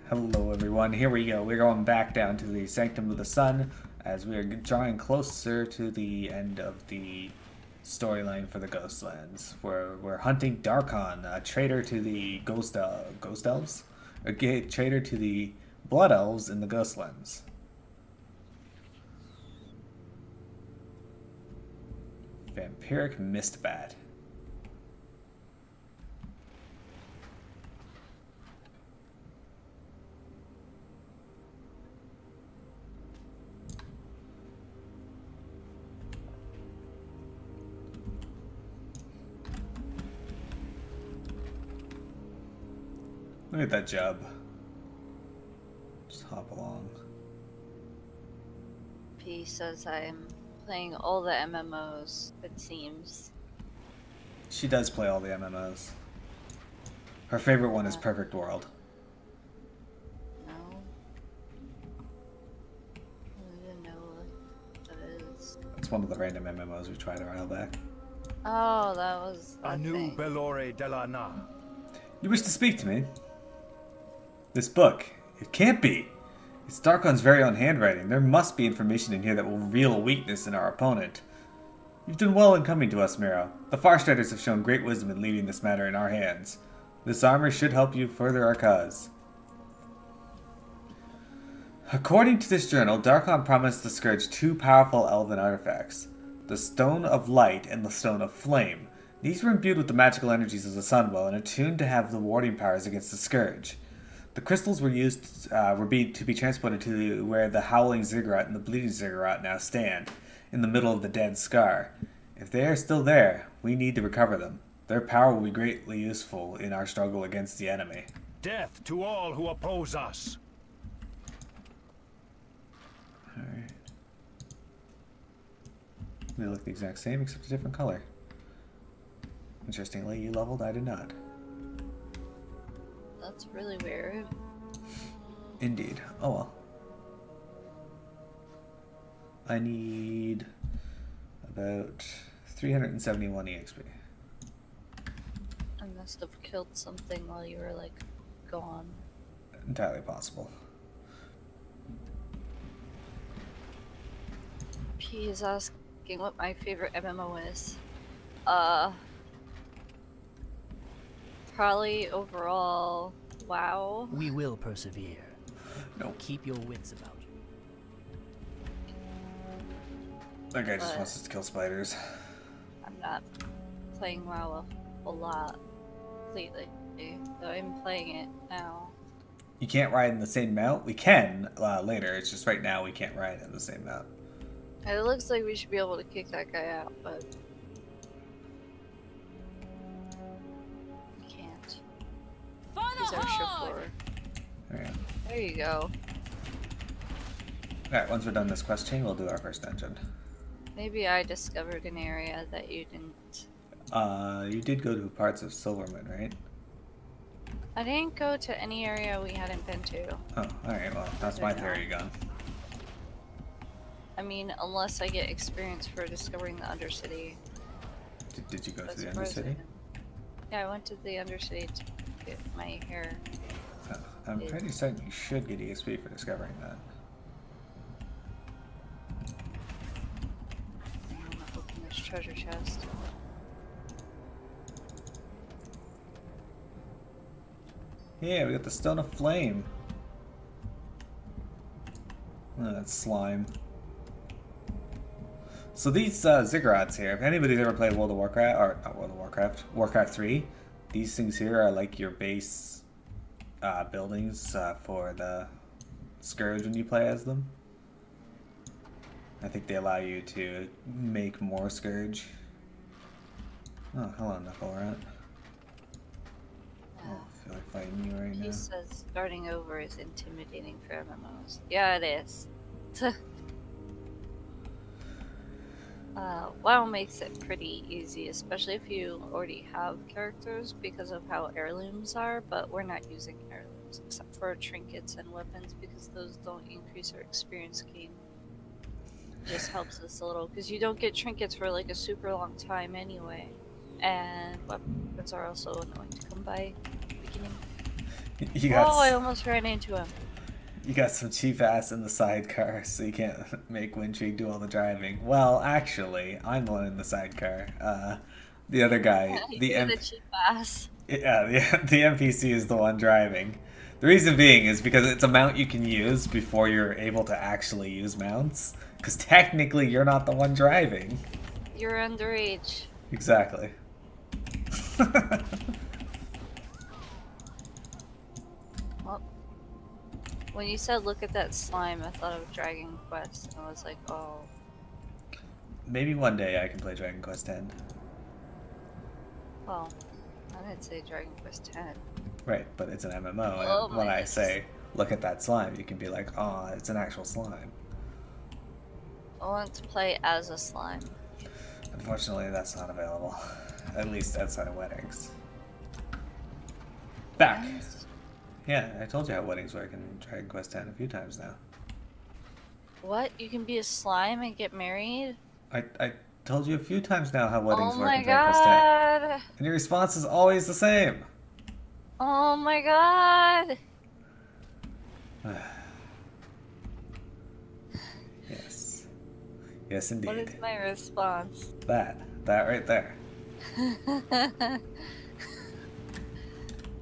Hello everyone, here we go. We're going back down to the Sanctum of the Sun as we are drawing closer to the end of the storyline for the Ghostlands. We're hunting Dar'Khan, a traitor to the Ghost Elves? A traitor to the Blood Elves in the Ghostlands. Vampiric Mistbat. Look at that job. Just hop along. P says I'm playing all the MMOs, it seems. She does play all the MMOs. Her favorite one is Perfect World. No. I don't even know what that is. It's one of the random MMOs we tried a while back. Oh, that was that Anu thing. Belore de la Na. You wish to speak to me? This book. It can't be. It's Dar'Khan's very own handwriting. There must be information in here that will reveal a weakness in our opponent. You've done well in coming to us, Mearo. The Farstriders have shown great wisdom in leaving this matter in our hands. This armor should help you further our cause. According to this journal, Dar'Khan promised the Scourge two powerful elven artifacts. The Stone of Light and the Stone of Flame. These were imbued with the magical energies of the Sunwell and attuned to have the warding powers against the Scourge. The crystals were used to be transported to where the Howling Ziggurat and the Bleeding Ziggurat now stand, in the middle of the Dead Scar. If they are still there, we need to recover them. Their power will be greatly useful in our struggle against the enemy. Death to all who oppose us. Alright. They look the exact same except a different color. Interestingly, you leveled, I did not. That's really weird. Indeed. Oh well. I need about 371 EXP. I must have killed something while you were like gone. Entirely possible. P is asking what my favorite MMO is. Probably overall, WoW. We will persevere. No. Keep your wits about you. That guy just wants us to kill spiders. I'm not playing WoW a lot lately, though I'm playing it now. You can't ride in the same mount? We can later, it's just right now we can't ride in the same mount. It looks like we should be able to kick that guy out, but we can't. He's our chauffeur. Alright. There you go. Alright, once we're done this quest chain, we'll do our first dungeon. Maybe I discovered an area that you didn't. You did go to parts of Silverman, right? I didn't go to any area we hadn't been to. Oh, alright, well, that's my theory gone. I mean, unless I get experience for discovering the Undercity. Did you go to the As far as I Undercity? know. Yeah, I went to the Undercity to get my hair. Oh, I'm pretty certain you should get EXP for discovering that. I'm gonna open this treasure chest. Yeah, we got the Stone of Flame. Oh, that's slime. So these ziggurats here, if anybody's ever played World of Warcraft, or not World of Warcraft, Warcraft 3, these things here are like your base buildings for the Scourge when you play as them. I think they allow you to make more Scourge. Oh, hello, Knucklerat. Oh, I feel like fighting you right now. He says starting over is intimidating for MMOs. Yeah, it is. WoW makes it pretty easy, especially if you already have characters because of how heirlooms are, but we're not using heirlooms except for trinkets and weapons because those don't increase our experience gain. It just helps us a little because you don't get trinkets for like a super long time anyway. And weapons are also annoying to come by at the beginning. You Oh, I got almost ran into him. you got some cheap ass in the sidecar, so you can't make Wintrigue do all the driving. Well, actually, I'm the one in the sidecar. The other guy, You're the cheap ass. yeah, the NPC is the one driving. The reason being is because it's a mount you can use before you're able to actually use mounts. Because technically, you're not the one driving. You're underage. Exactly. Well, when you said look at that slime, I thought of Dragon Quest, and I was like, oh. Maybe one day I can play Dragon Quest X. Well, I didn't say Dragon Quest X. Right, but it's an MMO, Oh and when my I goodness. say look at that slime, you can be like, oh, it's an actual slime. I want to play as a slime. Unfortunately, that's not available. At least outside of weddings. Back! Yeah, I told you how weddings work in Dragon Quest X a few times now. What? You can be a slime and get married? I told you a few times now how weddings Oh work my in Dragon Quest X. god! And your response is always the same. Oh my god! Yes. Yes, indeed. What is my response? That right there.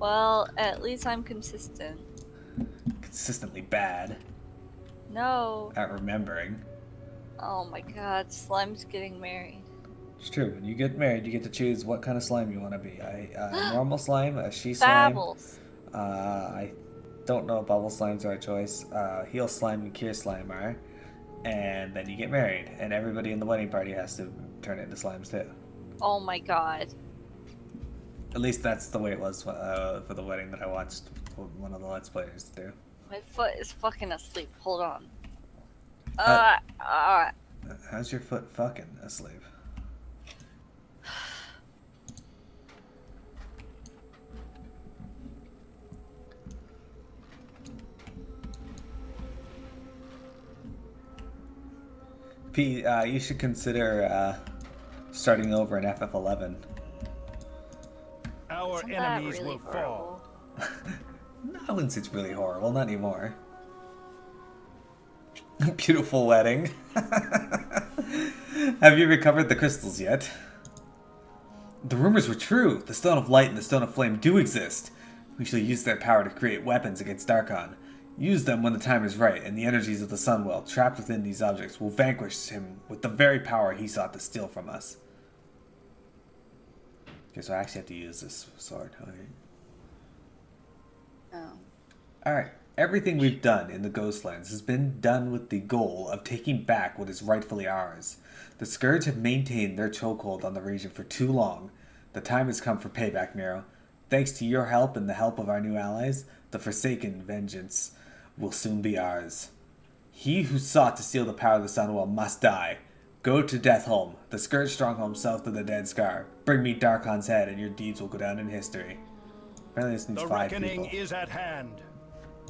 Well, at least I'm consistent. Consistently bad No. at remembering. Oh my god, slime's getting married. It's true. When you get married, you get to choose what kind of slime you want to be. A normal slime, a she slime. Babbles. I don't know if bubble slimes are a choice. Heel slime and cure slime are. And then you get married, and everybody in the wedding party has to turn into slimes too. Oh my god. At least that's the way it was for the wedding that I watched one of the Let's Players do. My foot is fucking asleep. Hold on. How's your foot fucking asleep? Pete, you should consider starting over in FF11. Our Isn't that enemies really will fall. horrible? No, I wouldn't say it's really horrible, not anymore. Beautiful wedding. Have you recovered the crystals yet? The rumors were true. The Stone of Light and the Stone of Flame do exist. We shall use their power to create weapons against Dar'Khan. Use them when the time is right, and the energies of the Sunwell trapped within these objects will vanquish him with the very power he sought to steal from us. Okay, so I actually have to use this sword. Okay. Oh. Alright, everything we've done in the Ghostlands has been done with the goal of taking back what is rightfully ours. The Scourge have maintained their chokehold on the region for too long. The time has come for payback, Miro. Thanks to your help and the help of our new allies, the Forsaken vengeance will soon be ours. He who sought to steal the power of the Sunwell must die. Go to Deathholm, the Scourge stronghold south of the Dead Scar. Bring me Dar'Khan's head and your deeds will go down in history. Apparently this needs The 5 reckoning people. is at hand.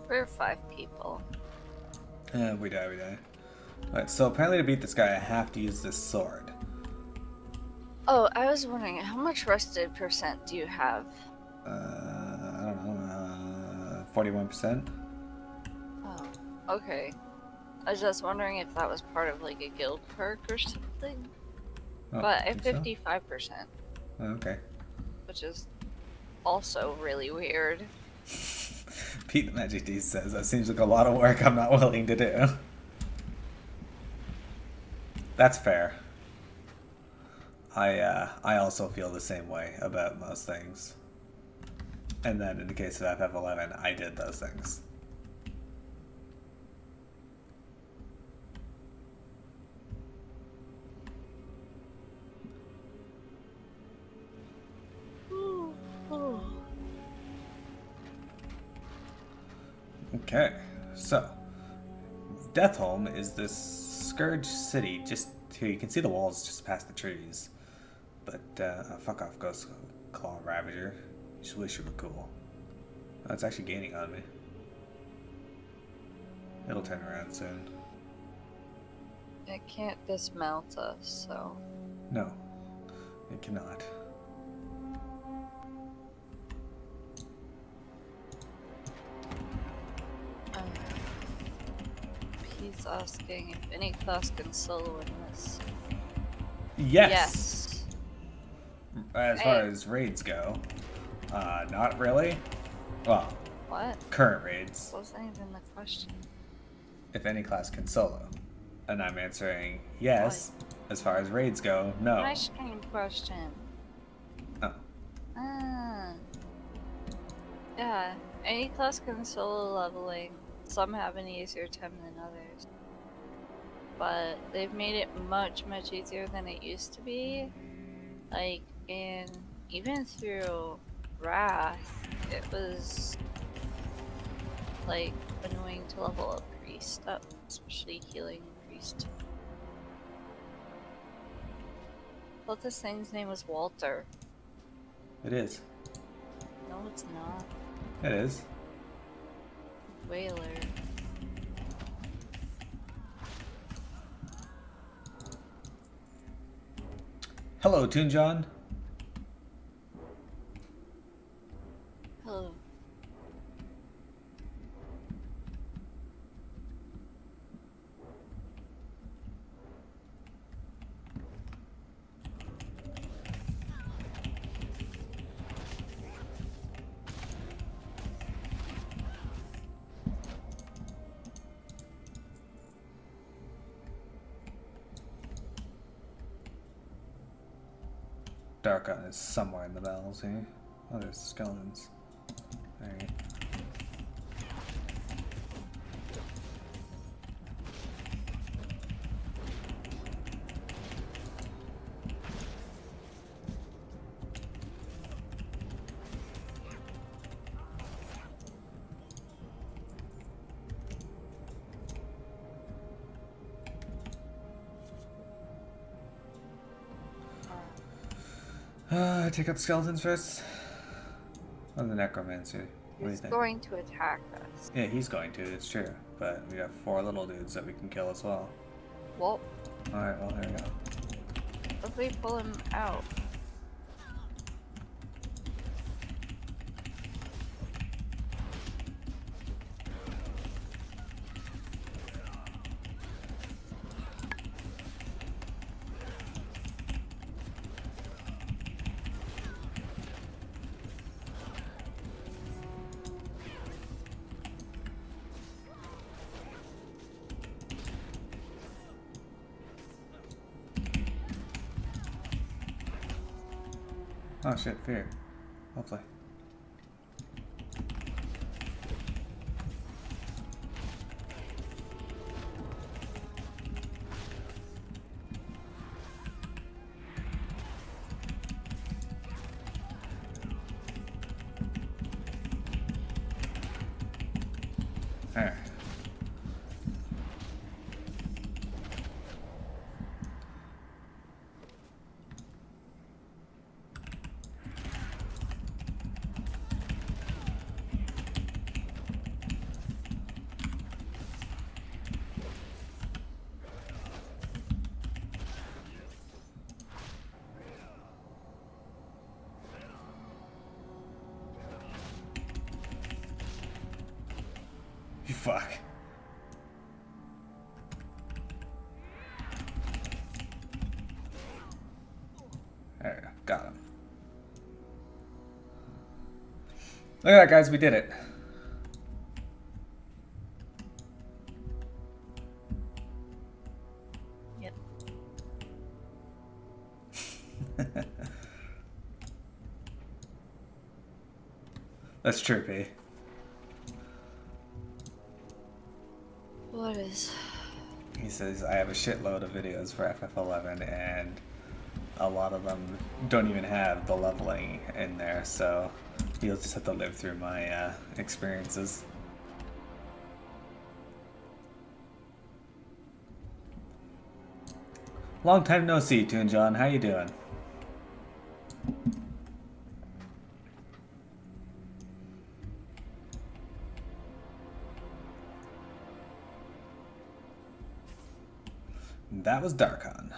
We're 5 people. We die. Alright, so apparently to beat this guy I have to use this sword. Oh, I was wondering, how much rusted percent do you have? I don't know, 41%? Oh, okay. I was just wondering if that was part of like a guild perk or something. Oh, But I think so? have 55%, Oh, okay. which is also really weird. Pete the Magic D says, that seems like a lot of work I'm not willing to do. That's fair. I also feel the same way about most things. And then in the case of FF11, I did those things. Okay, so Deathholm is this Scourge city. Just here, you can see the walls just past the trees. But fuck off, Ghost Claw Ravager. Just wish you were cool. Oh, it's actually gaining on me. It'll turn around soon. It can't dismount us, so. No, it cannot. is asking if any class can solo in this. Yes. As far Hey. as raids go, not really. Well, What? current raids. Wasn't even the question. If any class can solo. And I'm answering yes. As far as raids go, no. My stream question. Oh. Yeah, any class can solo leveling. Some have an easier time than others. But they've made it much, much easier than it used to be. Like, even through Wrath, it was like annoying to level up Priest up, especially healing Priest. I thought this thing's name was Walter. It is. No, it's not. It is. Whaler. Hello, Toon John. Hello. Dar'Khan is somewhere in the battles here. Oh, there's skeletons. Alright. Take up skeletons first. Or the necromancer. What do you He's think? going to attack us. Yeah, he's going to, it's true. But we got 4 little dudes that we can kill as well. Well, Alright, well, there we go. what if we pull him out? Oh shit, fear. Hopefully. There. You fuck. There we go. Got him. Look at that, guys. We did it. Yep. That's trippy. What is? He says, I have a shitload of videos for FF11 and a lot of them don't even have the leveling in there, so you'll just have to live through my experiences. Long time no see, Toon John. How you doing? That was Dar'Khan.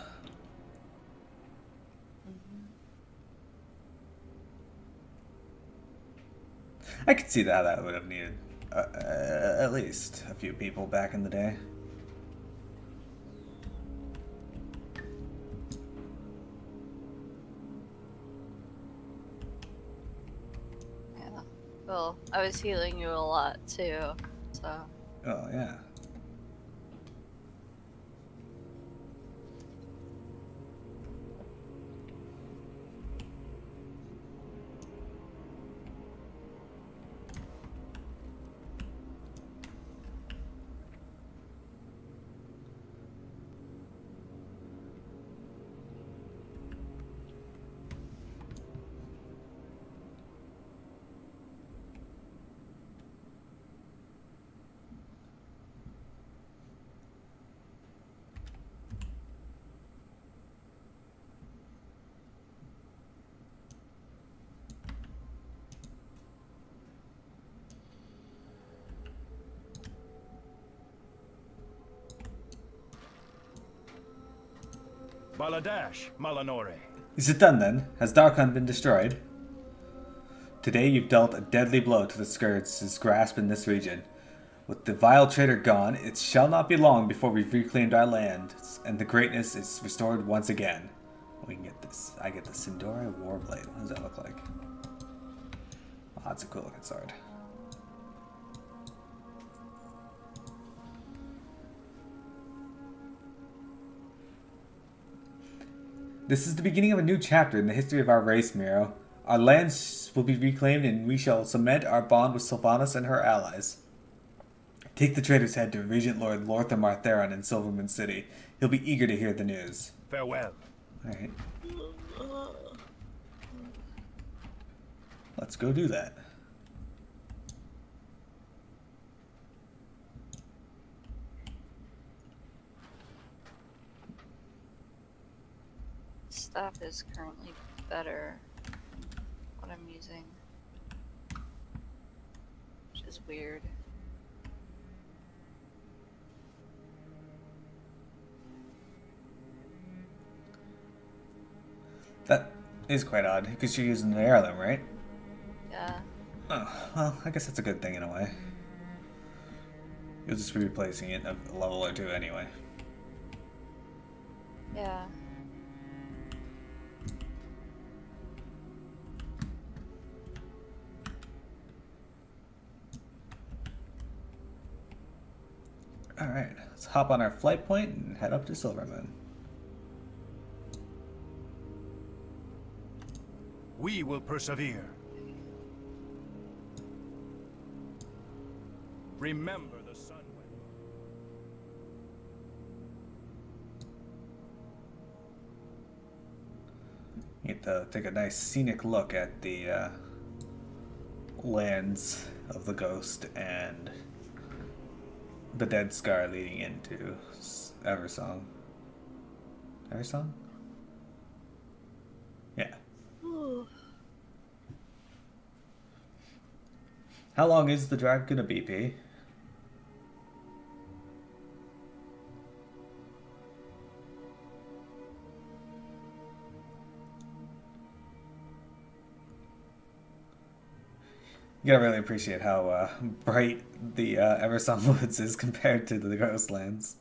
I could see that would have needed at least a few people back in the day. Well, I was healing you a lot too, so. Oh, yeah. Baladash, Malanore. Is it done then? Has Dar'Khan been destroyed? Today you've dealt a deadly blow to the Scourge's grasp in this region. With the vile traitor gone, it shall not be long before we've reclaimed our land, and the greatness is restored once again. We can get this. I get the Sindora Warblade. What does that look like? Oh, that's a cool looking sword. This is the beginning of a new chapter in the history of our race, Miro. Our lands will be reclaimed and we shall cement our bond with Sylvanas and her allies. Take the traitor's head to Regent Lord Lorthamar Theron in Silverman City. He'll be eager to hear the news. Farewell. Alright. Let's go do that. Stuff is currently better than what I'm using, which is weird. That is quite odd, because you're using the heirloom, right? Yeah. Oh, well, I guess that's a good thing in a way. You'll just be replacing it a level or two anyway. Yeah. Alright, let's hop on our flight point and head up to Silvermoon. We will persevere. Remember the sun went. Get to take a nice scenic look at the lands of the Ghost and the Dead Scar leading into Eversong. Eversong? Yeah. How long is the drive gonna be, P? You gotta really appreciate how bright the Eversong Woods is compared to the Ghostlands.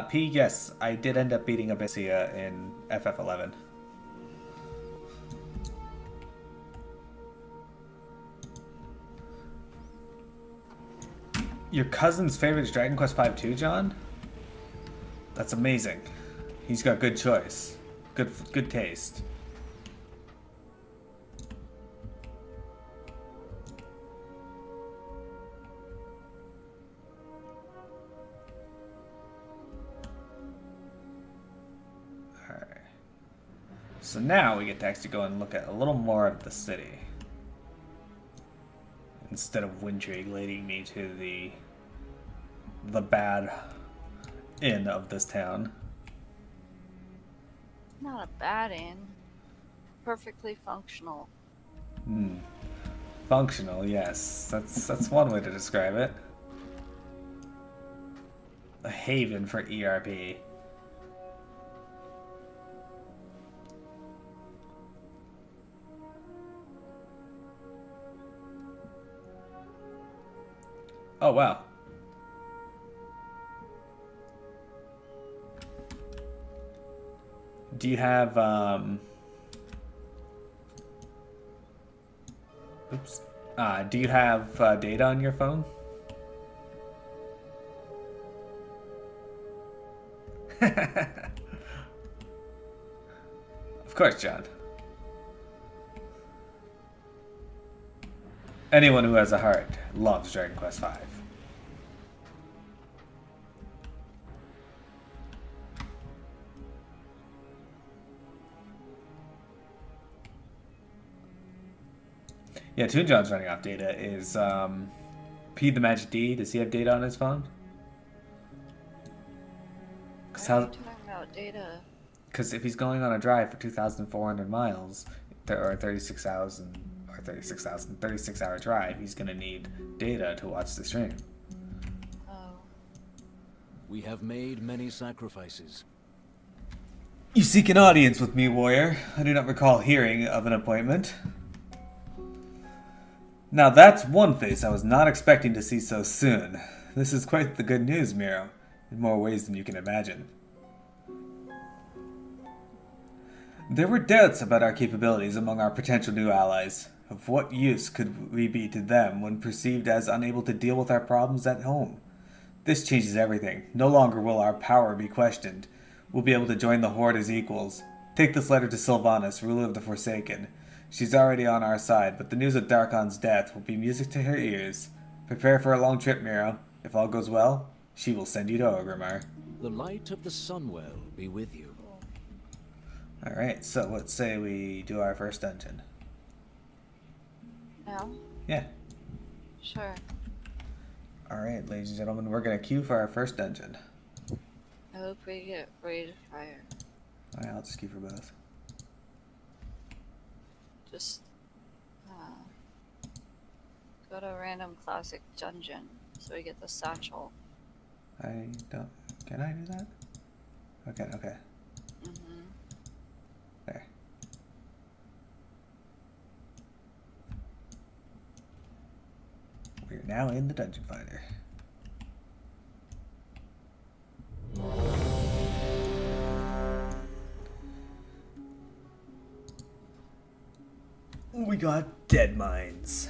P, yes, I did end up beating Abyssia in FF11. Your cousin's favorite is Dragon Quest V too, John? That's amazing. He's got good choice. Good taste. So now we get to actually go and look at a little more of the city. Instead of Windtree leading me to the bad inn of this town. Not a bad inn. Perfectly functional. Functional, yes. That's one way to describe it. A haven for ERP. Oh, wow. Do you have, oops. Do you have data on your phone? Of course, John. Anyone who has a heart loves Dragon Quest V. Yeah, Toon John's running off data. Is P the Magic D? Does he have data on his phone? Why are you talking about data? Because if he's going on a drive for 2,400 miles, or 36 hour drive, he's going to need data to watch the stream. Oh. We have made many sacrifices. You seek an audience with me, warrior. I do not recall hearing of an appointment. Now that's one face I was not expecting to see so soon. This is quite the good news, Miro, in more ways than you can imagine. There were doubts about our capabilities among our potential new allies. Of what use could we be to them when perceived as unable to deal with our problems at home? This changes everything. No longer will our power be questioned. We'll be able to join the Horde as equals. Take this letter to Sylvanas, ruler of the Forsaken. She's already on our side, but the news of Dar'Khan's death will be music to her ears. Prepare for a long trip, Miro. If all goes well, she will send you to Orgrimmar. The light of the Sunwell be with you. Alright, so let's say we do our first dungeon. Now? Yeah. Sure. Alright, ladies and gentlemen, we're going to queue for our first dungeon. I hope we get Raid Fire. Alright, I'll just queue for both. Just go to a random classic dungeon so we get the satchel. I don't... Can I do that? Okay, okay. Mm-hmm. There. We're now in the Dungeon Finder. We got Deadmines.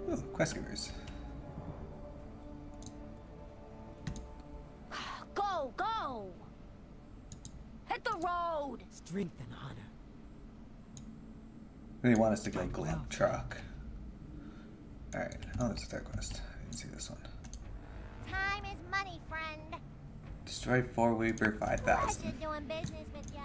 Oh, quest givers. Go, go! Hit the road! Strength and honor. They want us to go Glam Truck. Alright, oh, there's a third quest. I didn't see this one. Time is money, friend. Destroy 4 Weeper 5,000. Pleasure doing business with ya.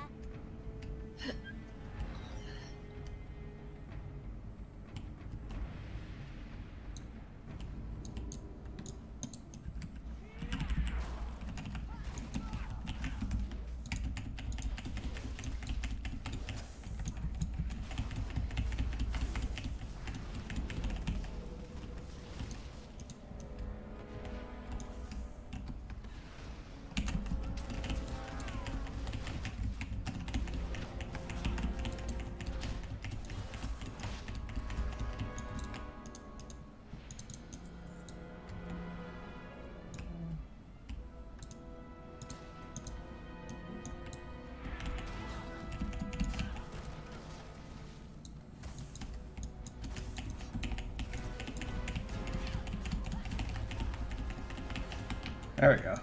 There we go.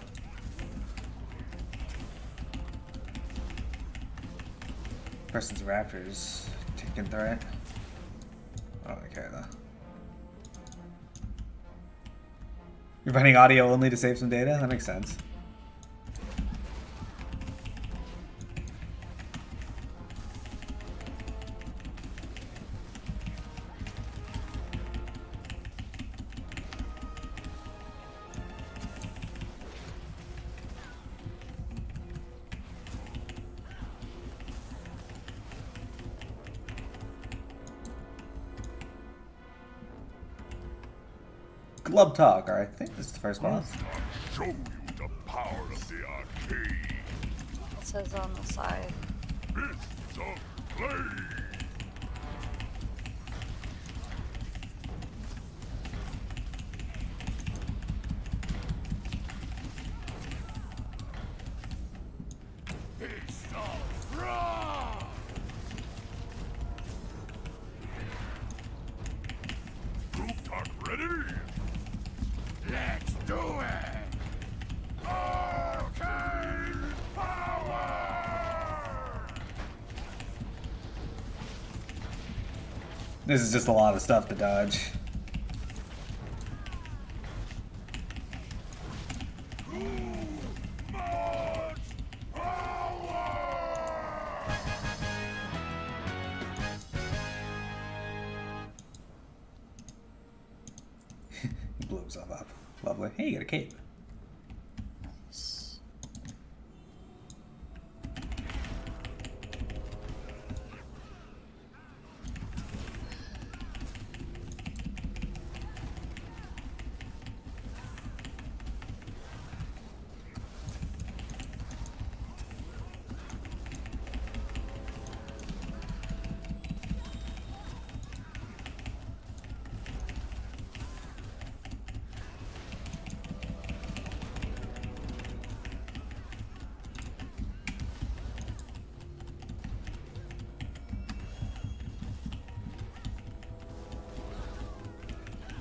Person's Raptors taking threat. I don't really care though. You're running audio only to save some data? That makes sense. Glub Talk, or I think this is the first boss. Show you the power of the arcade. It says on the side. Fists of flame. Fist of frost. Group talk ready? Let's do it! Arcane power! This is just a lot of stuff to dodge. Much power! He blew himself up. Lovely. Hey, you got a cape. Nice.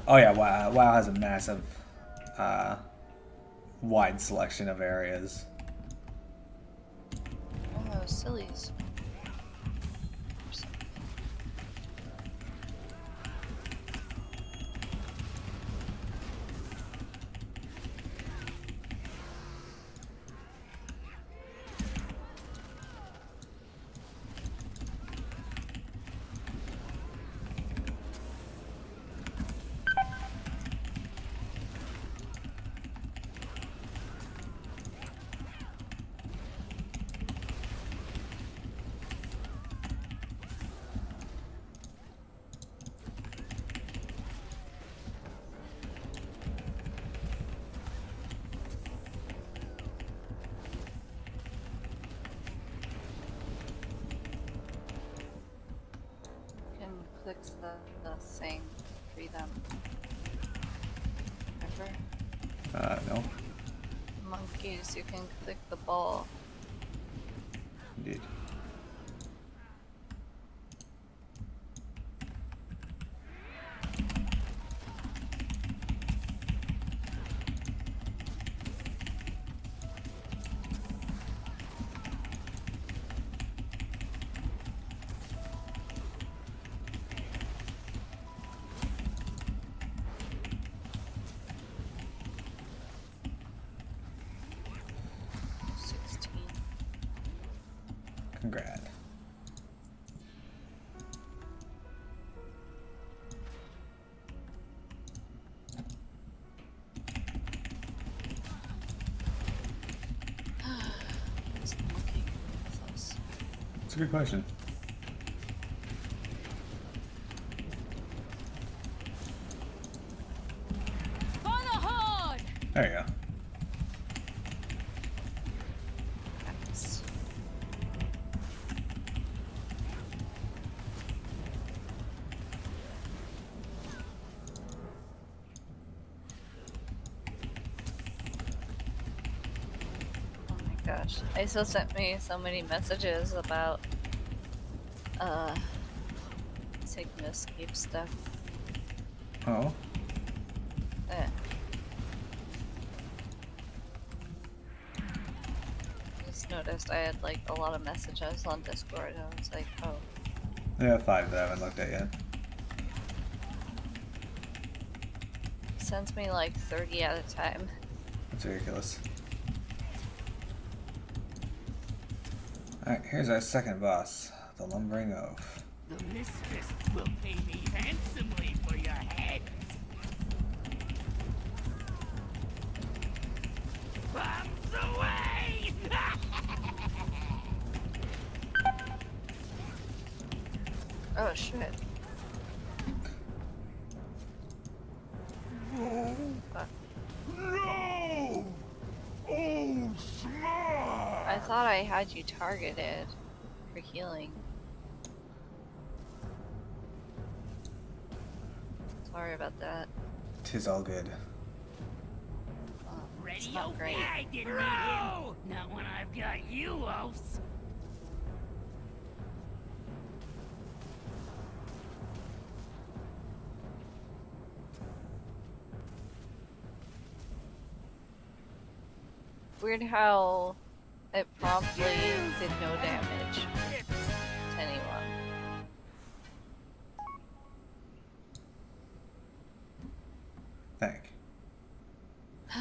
Oh yeah, WoW has a massive, wide selection of areas. Oh, sillies. Click the thing, free them. Remember? No. Monkeys, you can click the ball. Indeed. Congrats. Is the monkey with us? That's a good question. There you go. Nice. Oh my gosh. ISO sent me so many messages about taking escape stuff. Oh. Eh. Just noticed I had like a lot of messages on Discord and I was like, oh. Yeah, 5 that I haven't looked at yet. Sends me like 30 at a time. That's ridiculous. Alright, here's our second boss, the Lumbering Oaf. The mistress will pay me handsomely for your heads. Bombs away! Oh shit. No! Fuck. No! Oh I thought I had you targeted for healing. Sorry about that. Tis all good. It's Ready? not great. I didn't need him. Not when I've got you, oafs. Weird how it promptly did no damage to anyone. Thank. I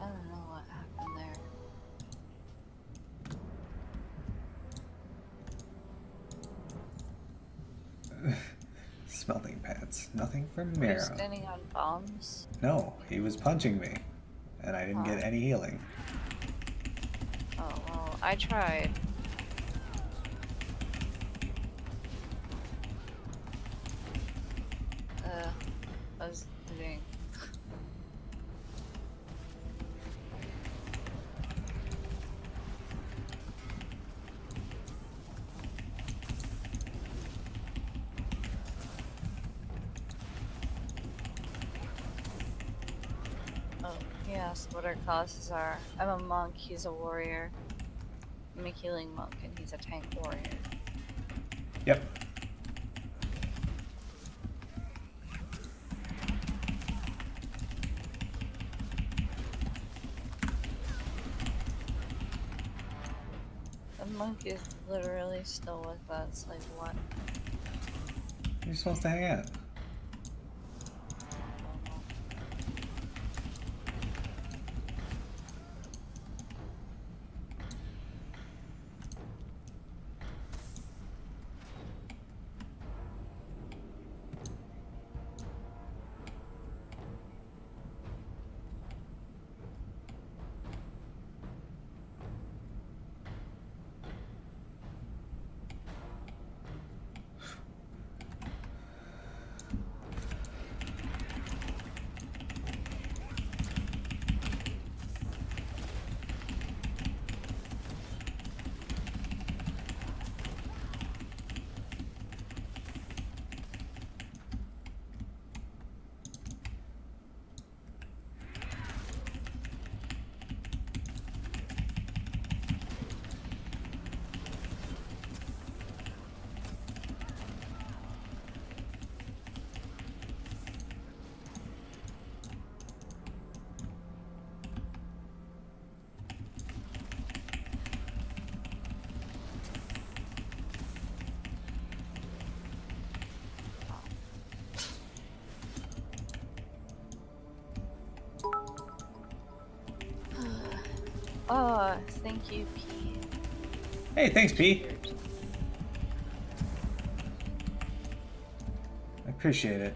don't know what happened there. Smelting pads. Nothing from Were you Mearo. standing on bombs? No, he was punching me, and I didn't get any healing. Oh, well, I tried. I was doing. Oh, he asked what our classes are. I'm a monk, he's a warrior. I'm a healing monk, and he's a tank warrior. Yep. The monk is literally still with us, like what? You're supposed to hang out. Oh, thank you, P. Hey, thanks, P. I appreciate it.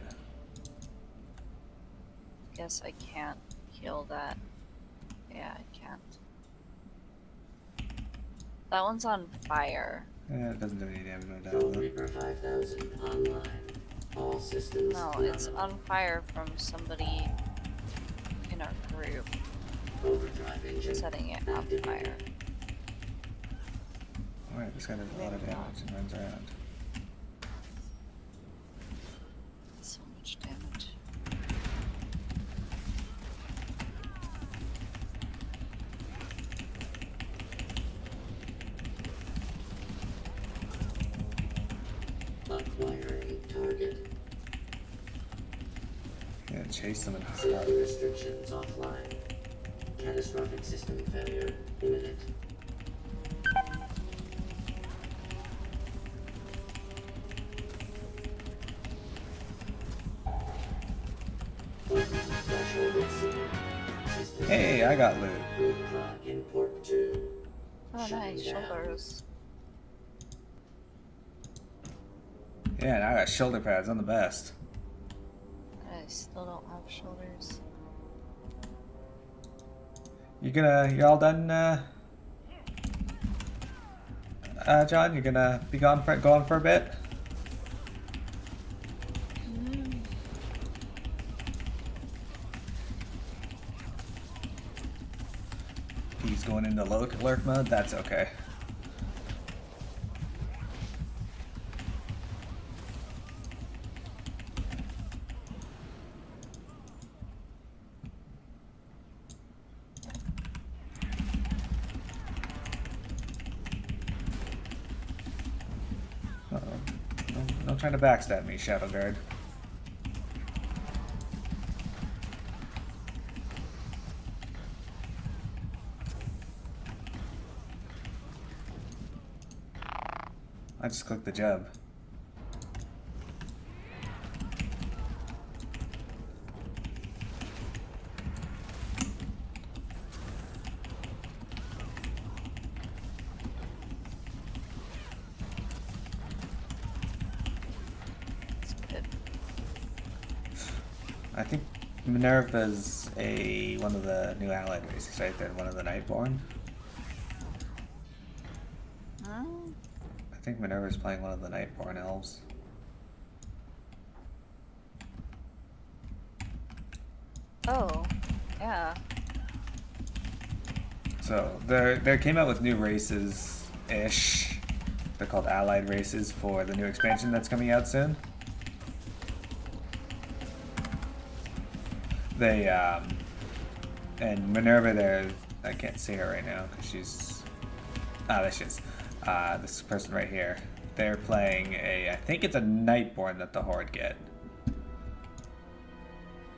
Guess I can't heal that. Yeah, I can't. That one's on fire. Yeah, it doesn't do any damage, no doubt. though. Reaper 5000 online. All systems No, it's on fire from somebody in our group overdrive engine setting it on fire. Alright, this guy does a lot of damage and runs around. So much damage. acquiring target. Yeah, chase them and Safety restrictions offline. Catastrophic system failure imminent. Threshold exceeded. System Hey, I got loot. Root clock in port 2. Oh, nice. Shoulders. Yeah, and I got shoulder pads. I'm the best. I still don't have shoulders. You're all done, John? You're gonna be gone for a bit? the lurk mode, that's okay. Uh-oh. Don't try to backstab me, Shadow Guard. I just clicked the jab. It's good. I think Minerva's one of the new allied races, right? They're one of the Nightborn. Huh? I think Minerva's playing one of the Nightborn elves. Oh, yeah. So they came out with new races-ish. They're called allied races for the new expansion that's coming out soon. They and Minerva there, I can't see her right now because she's there she is. This person right here. They're playing I think it's a Nightborn that the Horde get.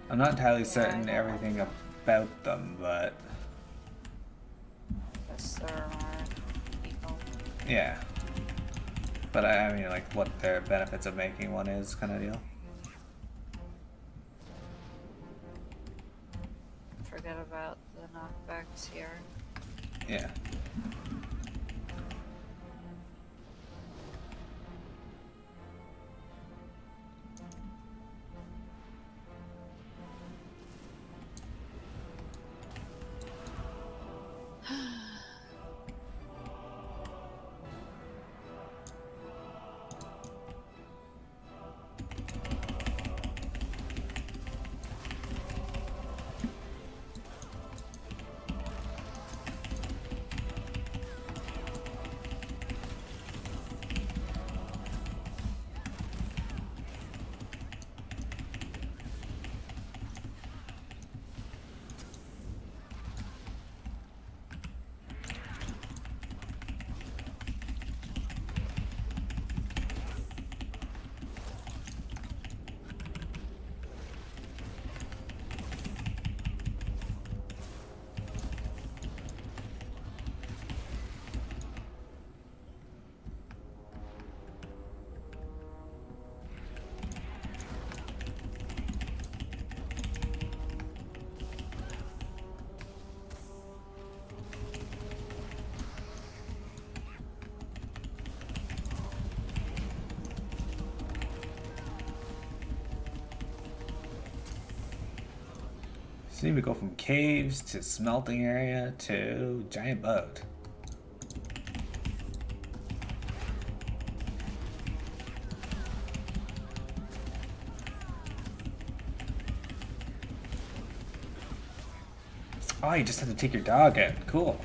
I'm not entirely certain everything about them, but Yes, there are people. yeah. But I mean, like, what their benefits of making one is, kind of deal. Forget about the knockbacks here. Yeah. See, we go from caves to smelting area to giant boat. Oh, you just have to take your dog out. Cool.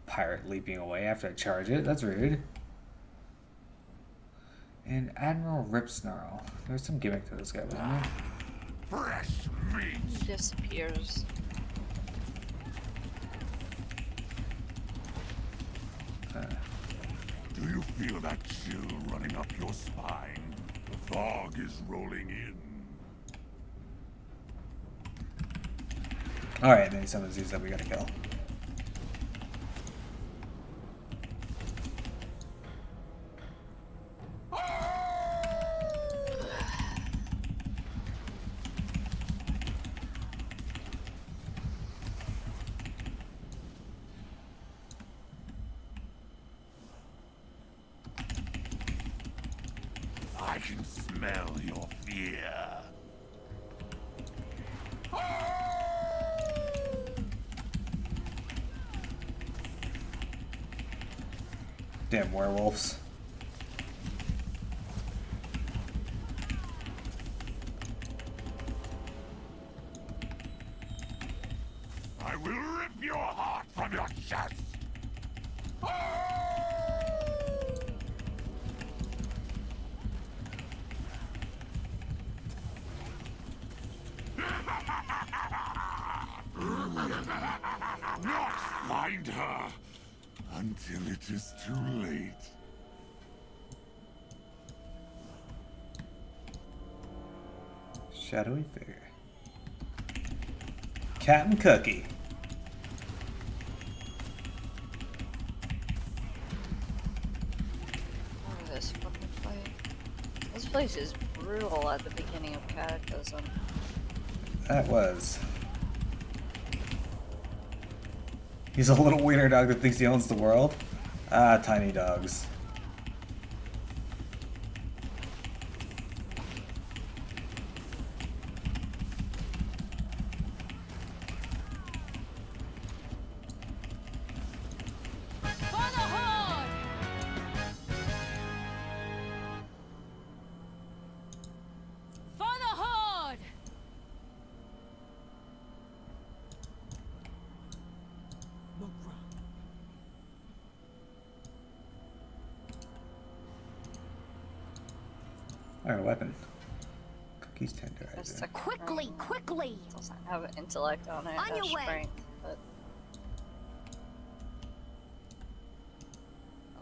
Pirate leaping away after I charge it. That's rude. And Admiral Ripsnarl. There's some gimmick to this guy, wasn't there? Fresh meat. He disappears. Do you feel that chill running up your spine? The fog is rolling in. Alright, then he summons these that we gotta kill. I can smell your fear. Damn werewolves. I will rip your heart from your chest. Not find her until it is too late. Shadowy figure. Captain Cookie. Oh, this fucking fight. This place is brutal at the beginning of Cataclysm. That was. He's a little wiener dog that thinks he owns the world. Ah, tiny dogs. I got a weapon. Cookie's That's tenderizer. the Quickly, quickly! Doesn't have an intellect on it. On Has your way. strength, but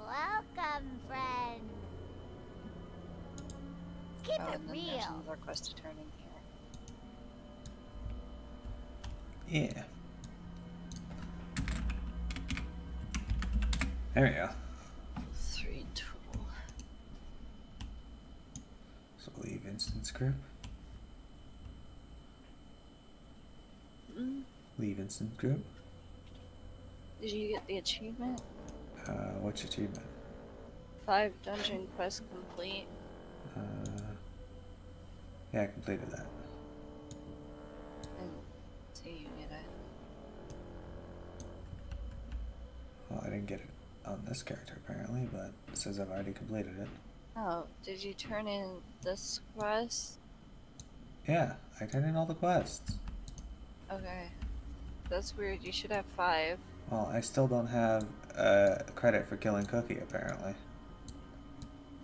Welcome, friend. Keep oh, it and then there's real. another quest to turn in here. Yeah. There we go. 3 tool. So leave instance group. Mm. Leave instance group. Did you get the achievement? What's achievement? 5 dungeon quests complete. Yeah, I completed that. And see you get it. Well, I didn't get it on this character apparently, but it says I've already completed it. Oh, did you turn in this quest? Yeah, I turned in all the quests. Okay. That's weird. You should have 5. Well, I still don't have credit for killing Cookie apparently.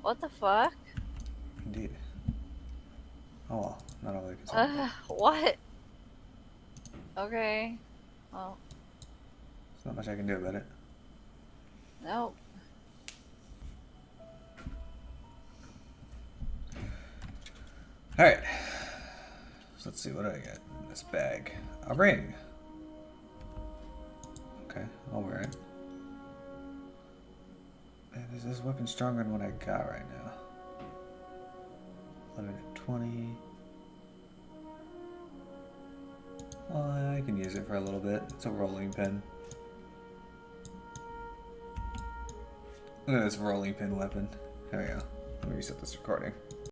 What the fuck? Indeed. Oh well, not overly concerned. What? Okay. Well, There's not much I can do about it. nope. Alright. So let's see, what do I get in this bag? A ring. Okay, I'll wear it. And is this weapon stronger than what I got right now? 11 at 20. Well, I can use it for a little bit. It's a rolling pin. Look at this rolling pin weapon. There we go. Let me reset this recording.